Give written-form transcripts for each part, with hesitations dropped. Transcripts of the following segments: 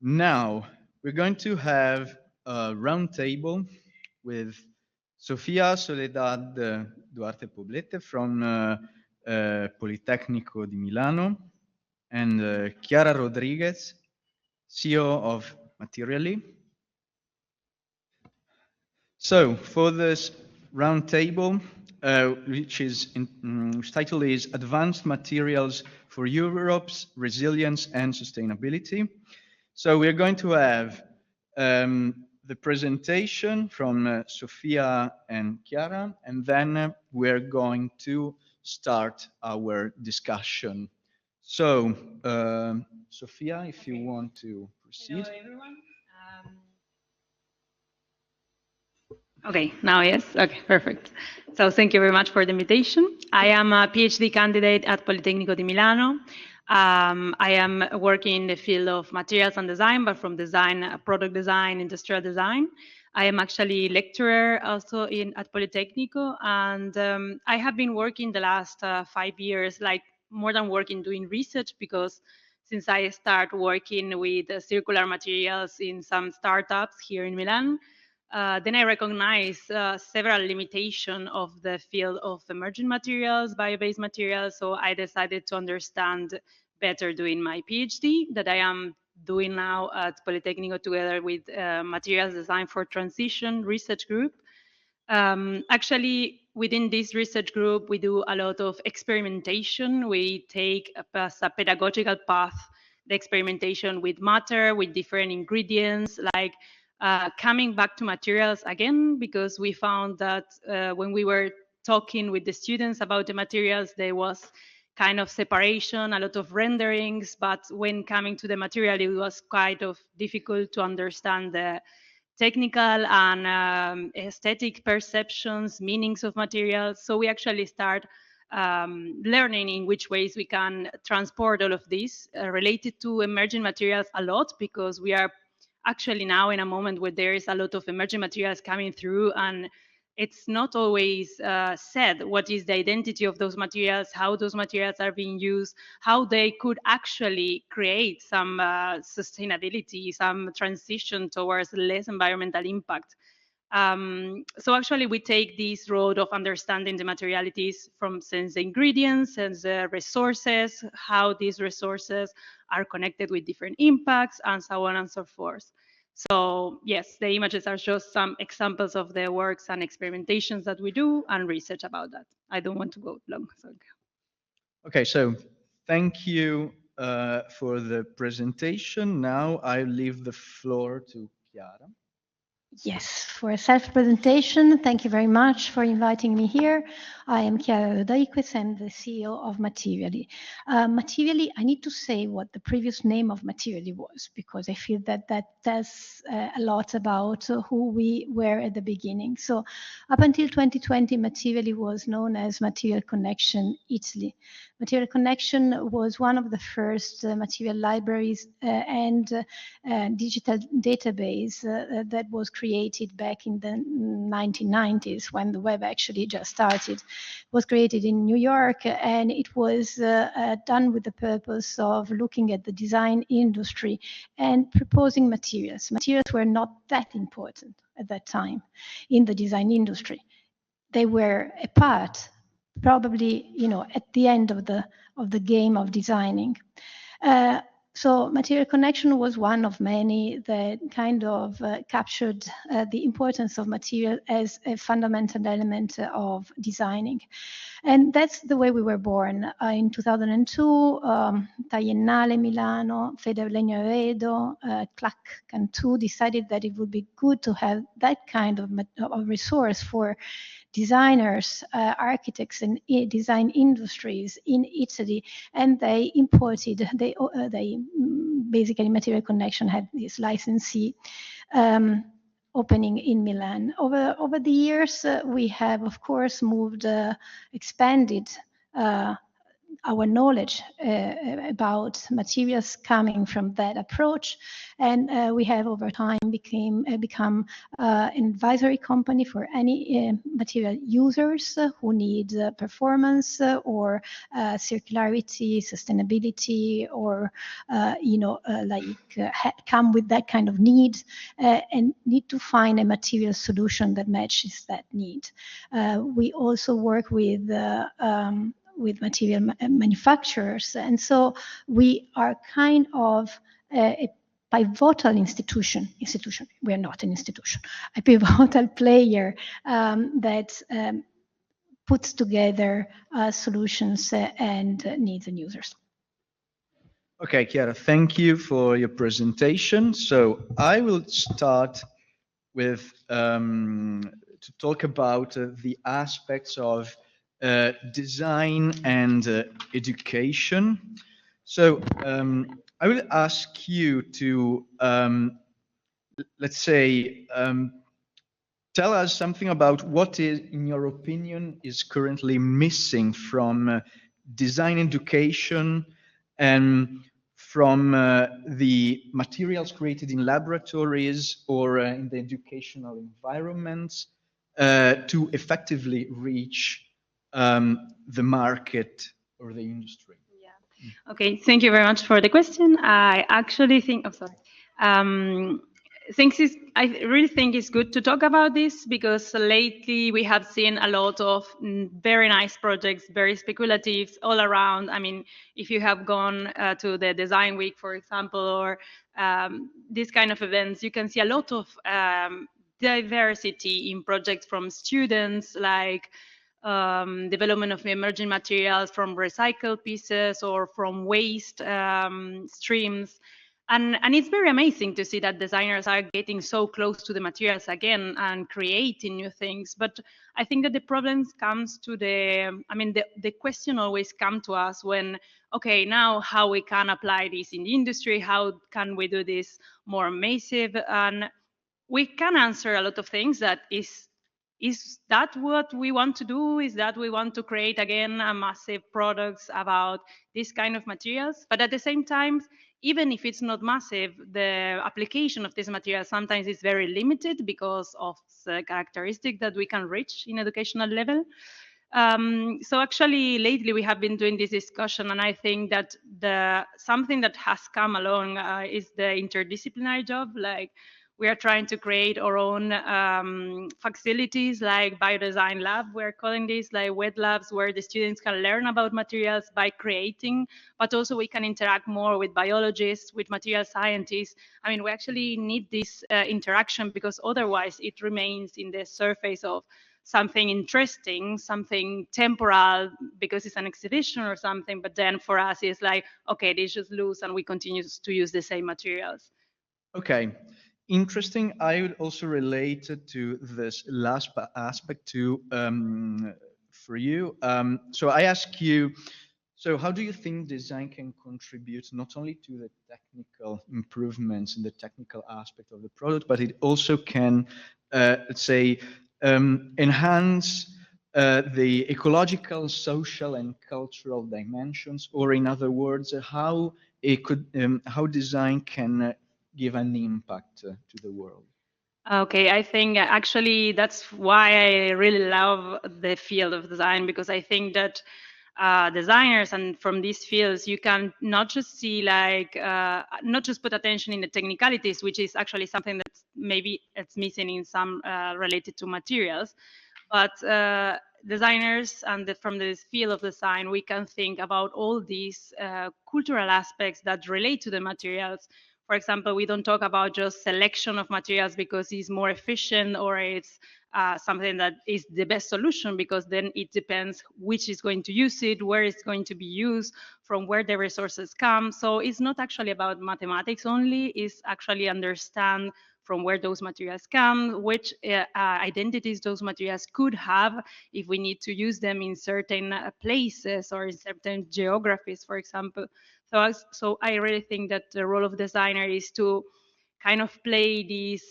Now, we're going to have a roundtable with Sofia Soledad Duarte Poblete from Politecnico di Milano and Chiara Rodriquez, CEO of Materially. So, for this roundtable, whose title is Advanced Materials for Europe's Resilience and Sustainability. So we're going to have the presentation from Sofia and Chiara, and then we're going to start our discussion. So, Sofia, if you want to proceed. Hello, everyone. Okay, now yes. Okay, perfect. So thank you very much for the invitation. I am a PhD candidate at Politecnico di Milano. I am working in the field of materials and design, but from design, product design, industrial design. I am actually lecturer also at Politecnico, and I have been working the last 5 years, like more than working, doing research, because since I start working with circular materials in some startups here in Milan, then I recognize several limitations of the field of emerging materials, bio-based materials. So I decided to understand better doing my PhD that I am doing now at Politecnico together with Materials Design for Transition research group. Actually, within this research group, we do a lot of experimentation. We take as a pedagogical path the experimentation with matter, with different ingredients, like coming back to materials again, because we found that when we were talking with the students about the materials, there was kind of separation, a lot of renderings, but when coming to the material, it was kind of difficult to understand the technical and aesthetic perceptions, meanings of materials. So we actually start learning in which ways we can transport all of this related to emerging materials a lot, because we are actually now in a moment where there is a lot of emerging materials coming through, and it's not always said what is the identity of those materials, how those materials are being used, how they could actually create some sustainability, some transition towards less environmental impact. So actually we take this road of understanding the materialities from sense the ingredients, sense the resources, how these resources are connected with different impacts, and so on and so forth. So yes, the images are just some examples of the works and experimentations that we do and research about that. I don't want to go long. So. Okay, so thank you for the presentation. Now I leave the floor to Chiara. Yes, for a self-presentation, thank you very much for inviting me here. I am Chiara Rodriquez, I'm the CEO of Materially. Materially, I need to say what the previous name of Materially was, because I feel that that tells a lot about who we were at the beginning. So up until 2020, Materially was known as Material Connection Italy. Material Connection was one of the first material libraries and digital database that was created back in the 1990s when the web actually just started. It was created in New York, and it was done with the purpose of looking at the design industry and proposing materials. Materials were not that important at that time in the design industry. They were a part, probably, at the end of the game of designing. So Material Connection was one of many that kind of captured the importance of material as a fundamental element of designing. And that's the way we were born. In 2002, Triennale Milano, Federlegno Avedo, CLAC Cantu decided that it would be good to have that kind of resource for designers, architects, and design industries in Italy, and they imported. They basically Material Connection had this licensee opening in Milan. Over the years, we have of course moved, expanded our knowledge about materials coming from that approach. And we have over time become an advisory company for any material users who need performance or circularity, sustainability, or come with that kind of need and need to find a material solution that matches that need. We also work with material manufacturers, and so we are kind of a pivotal institution. We are not an institution. A pivotal player that puts together solutions and needs and users. Okay, Chiara, thank you for your presentation. So I will start with to talk about the aspects of design and education. So I will ask you to, let's say, tell us something about what is, in your opinion, is currently missing from design education and from the materials created in laboratories or in the educational environments to effectively reach the market or the industry. Yeah. Okay, thank you very much for the question. I actually think, I really think it's good to talk about this because lately we have seen a lot of very nice projects, very speculative all around. I mean, if you have gone to the Design Week, for example, or these kind of events, you can see a lot of diversity in projects from students, like development of emerging materials from recycled pieces or from waste streams. And it's very amazing to see that designers are getting so close to the materials again and creating new things. But I think that the problems comes to the question always come to us when, okay, now how we can apply this in the industry, how can we do this more massive? And we can answer a lot of things that is that what we want to do? Is that we want to create again a massive products about this kind of materials? But at the same time, even if it's not massive, the application of this material sometimes is very limited because of the characteristic that we can reach in educational level. So actually, lately we have been doing this discussion, and I think that something that has come along is the interdisciplinary job. Like, we are trying to create our own facilities like biodesign lab. We're calling this like wet labs where the students can learn about materials by creating, but also we can interact more with biologists, with material scientists. I mean, we actually need this interaction because otherwise it remains in the surface of something interesting, something temporal because it's an exhibition or something. But then for us, it's like, okay, they just lose and we continue to use the same materials. Okay. Interesting. I would also relate it to this last aspect too for you. So I ask you, so how do you think design can contribute not only to the technical improvements in the technical aspect of the product, but it also can, let's say, enhance the ecological, social, and cultural dimensions, or in other words, how design can give an impact to the world? Okay, I think actually that's why I really love the field of design, because I think that designers and from these fields, you can not just see like, not just put attention in the technicalities, which is actually something that's maybe it's missing in some related to materials, but designers and from this field of design, we can think about all these cultural aspects that relate to the materials. For example, we don't talk about just selection of materials because it's more efficient or it's something that is the best solution, because then it depends which is going to use it, where it's going to be used, from where the resources come. So it's not actually about mathematics only, it's actually understand from where those materials come, which identities those materials could have if we need to use them in certain places or in certain geographies, for example. So I really think that the role of designer is to kind of play these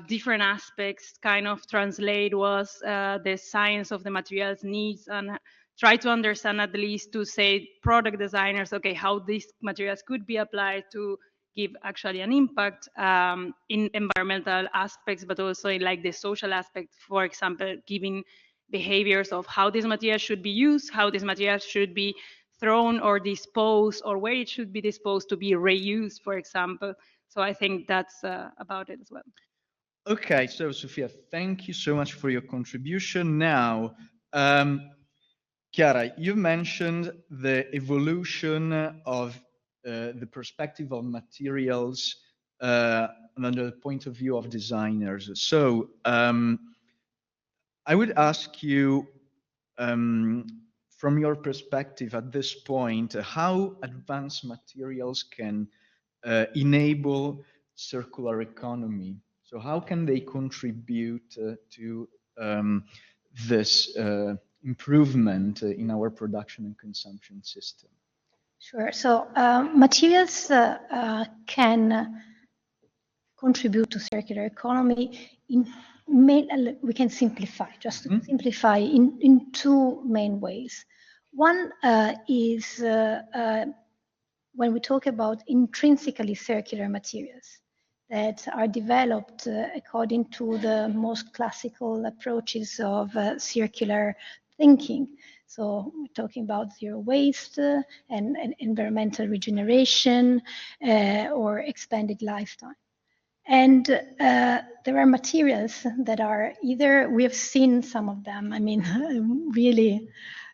different aspects, kind of translate what the science of the materials needs, and try to understand, at least to say product designers, okay, how these materials could be applied to give actually an impact in environmental aspects, but also in like the social aspect. For example, giving behaviors of how these materials should be used, how these materials should be thrown or disposed, or where it should be disposed to be reused, for example. So I think that's about it as well. Okay, so Sofia, thank you so much for your contribution. Now, Chiara, you mentioned the evolution of the perspective of materials under the point of view of designers. So I would ask you, from your perspective at this point, how advanced materials can enable circular economy. So how can they contribute to this improvement in our production and consumption system? Sure. So materials can contribute to circular economy we can simplify, just to simplify in two main ways. One is when we talk about intrinsically circular materials that are developed according to the most classical approaches of circular thinking. So we're talking about zero waste and environmental regeneration or expanded lifetime. And there are materials that are either, we have seen some of them, I mean, really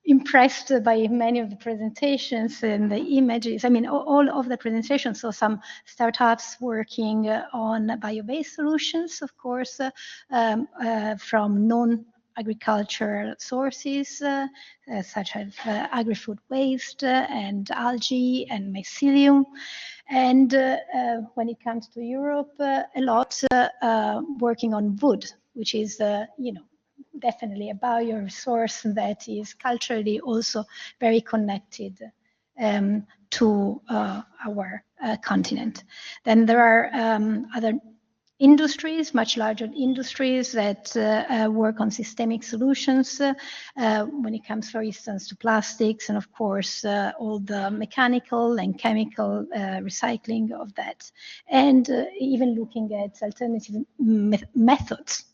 impressed by many of the presentations and the images. I mean, all of the presentations. So some startups working on bio-based solutions, of course, from non-agricultural sources, such as agri-food waste and algae and mycelium. And when it comes to Europe, a lot working on wood, which is, definitely a bioresource that is culturally also very connected to our continent. Then there are other industries, much larger industries that work on systemic solutions when it comes, for instance, to plastics and, of course, all the mechanical and chemical recycling of that. And even looking at alternative methods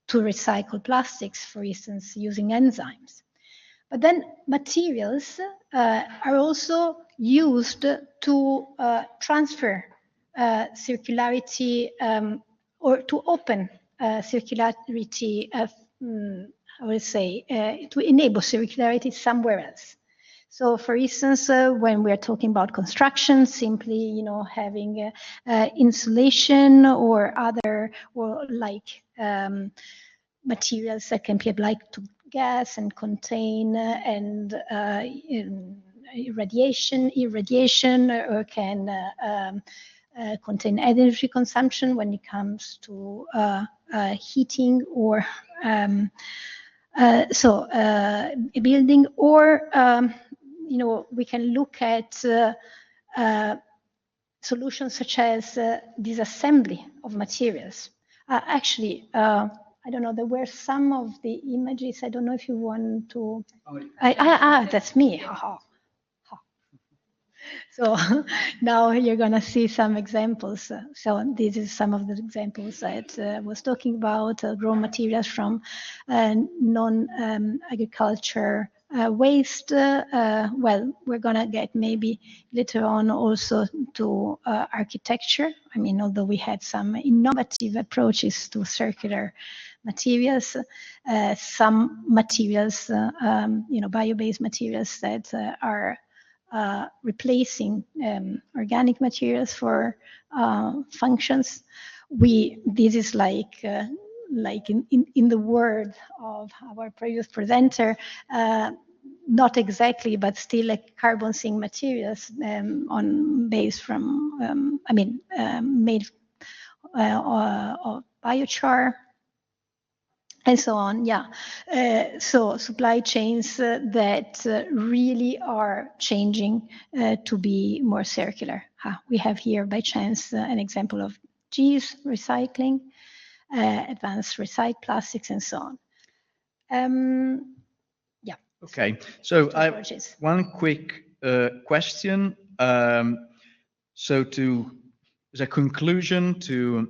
to recycle plastics, for instance, using enzymes. But then materials are also used to transfer circularity or to open circularity, I would say, to enable circularity somewhere else. So, for instance, when we're talking about construction, simply, having insulation or other, or like materials that can be applied to gas and contain and irradiation, or can contain energy consumption when it comes to heating or a building, or we can look at solutions such as disassembly of materials. Actually, I don't know, there were some of the images. I don't know if you want to. That's me. So now you're going to see some examples. So this is some of the examples that I was talking about, raw materials from non-agriculture waste. Well, we're going to get maybe later on also to architecture. I mean, although we had some innovative approaches to circular materials, some materials, bio-based materials that are replacing organic materials for functions. This is like in the word of our previous presenter, not exactly, but still like carbon sink materials made of biochar. And so on, yeah. So supply chains that really are changing to be more circular. We have here, by chance, an example of cheese recycling, advanced recycled plastics, and so on. Yeah. Okay, so I have approaches. one quick question. So as a conclusion to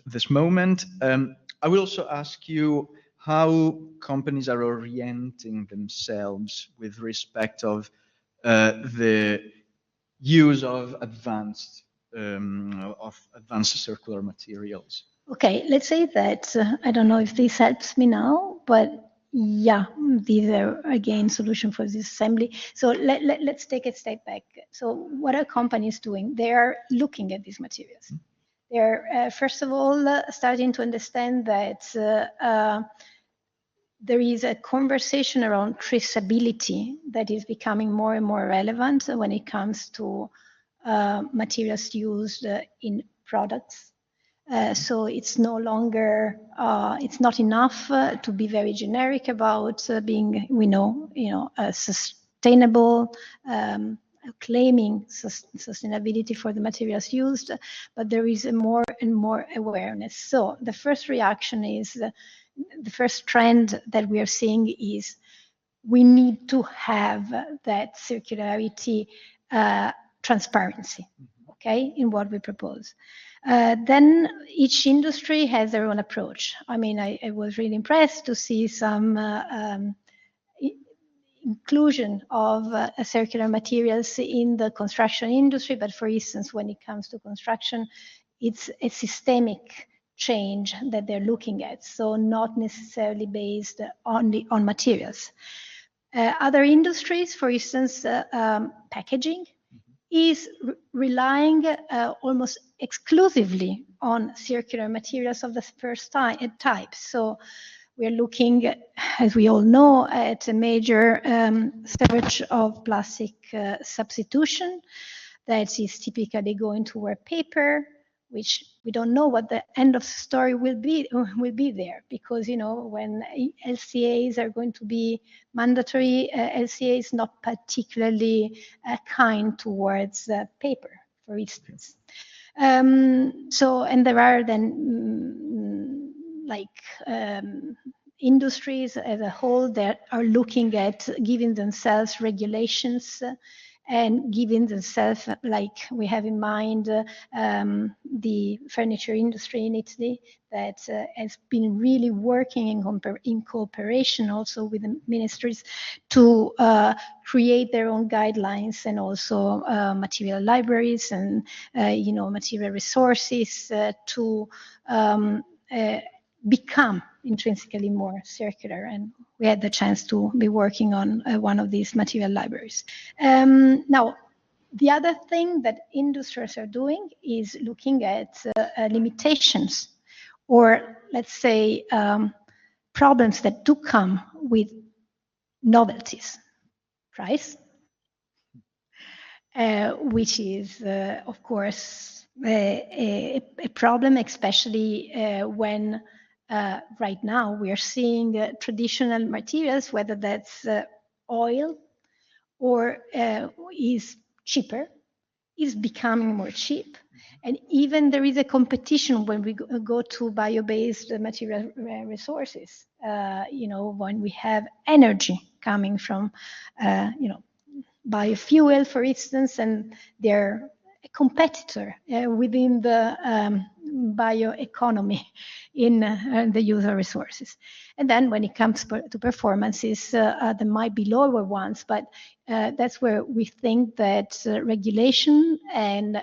this moment, I will also ask you how companies are orienting themselves with respect of the use of advanced circular materials. Okay, let's say that I don't know if this helps me now, but yeah, these are again solution for this assembly. So let's take a step back. So what are companies doing? They are looking at these materials. They're first of all starting to understand that there is a conversation around traceability that is becoming more and more relevant when it comes to materials used in products. So it's no longer, it's not enough to be very generic about being, sustainable, claiming sustainability for the materials used, but there is a more and more awareness. So the first reaction is, the first trend that we are seeing is we need to have that circularity transparency, okay, in what we propose. Then each industry has their own approach. I mean, I was really impressed to see some inclusion of circular materials in the construction industry. But for instance, when it comes to construction, it's a systemic change that they're looking at, so not necessarily based only on materials. Other industries, for instance, packaging, is relying almost exclusively on circular materials of the first type. So we're looking, as we all know, at a major surge of plastic substitution that is typically going toward paper, which we don't know what the end of the story will be there, because when LCAs are going to be mandatory, LCA is not particularly kind towards paper, for instance. And there are then industries as a whole that are looking at giving themselves regulations and giving themselves, like we have in mind the furniture industry in Italy that has been really working in cooperation also with the ministries to create their own guidelines and also material libraries and material resources to become intrinsically more circular. And we had the chance to be working on one of these material libraries. Now, the other thing that industries are doing is looking at limitations, or let's say problems that do come with novelties. Price, which is, of course, a problem, especially when right now we are seeing traditional materials, whether that's oil or is cheaper, is becoming more cheap. And even there is a competition when we go to bio-based material resources, when we have energy coming from, biofuel, for instance, and they're a competitor within the bioeconomy in the use of resources. And then when it comes to performances, there might be lower ones, but that's where we think that regulation and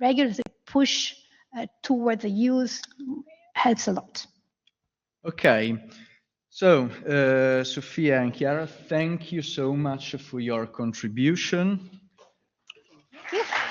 regulatory push toward the use helps a lot. Okay. So, Sofia and Chiara, thank you so much for your contribution. Thank you.